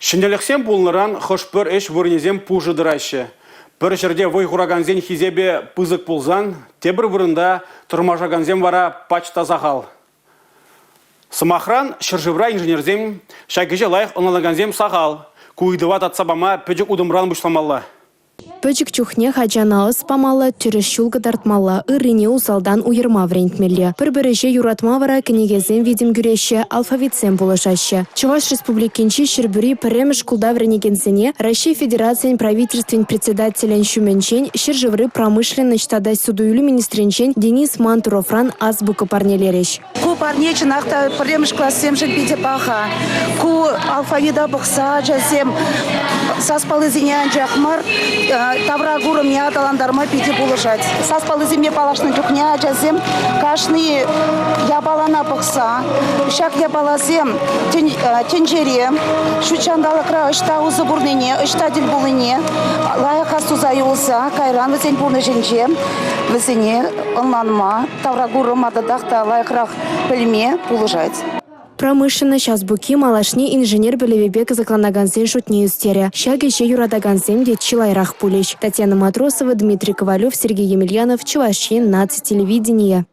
Шинелексем пулныран хошпыр эш вырнезем пужыдыраще. Пір жерде вой хураганзен хизебе пызык пулзан, тебір вырында тұрмажаганзем вара пачта захал. Сымахран шыржывра инженерзем шайгеже лайық оналаганзем сахал. Куйдыва татсабама пөджік удымран бұшламалла. Пөчік чухне хачана ыспамалы, түріш шулғы тартмалы, ырыне усалдан уйырма врентмелі. Бір-біріше юратма вара кенегезен видим күреші, алфавитсен болышашы. Чуваш республикенчи шырбүри піреміш кулда вренегенсене Россия Федерациян правительствен председателен шуменчен шыржывры промышленный штадай судуюлю министренчен Денис Мантурофран азбука парнелереш. Ку парнечен ахта піреміш классем жильбиде паха. Ку алфавида бұқса жазем саспалы зенян жақмар таврагурым не аталандарма пиде булышать. Саспалы земле палашны тюкня жазем кашны ябалана бұқса. Шак ябалазем тенжере. Шучандалы кра ышта узы бурныне, ышта дил булыне. Лайықа сузайылса, кайран візен бурны женже. Візене онланма. Таврагурым ададақта лайықрақ білме булышать. Промышленно азбуки малашни инженер Белевебек закланагансен шутне үстере. Шагеше юрадагансен де чилайрах пулеш. Татьяна Матросова, Дмитрий Ковалев, Сергей Емельянов, Чувашин, Наци телевидение.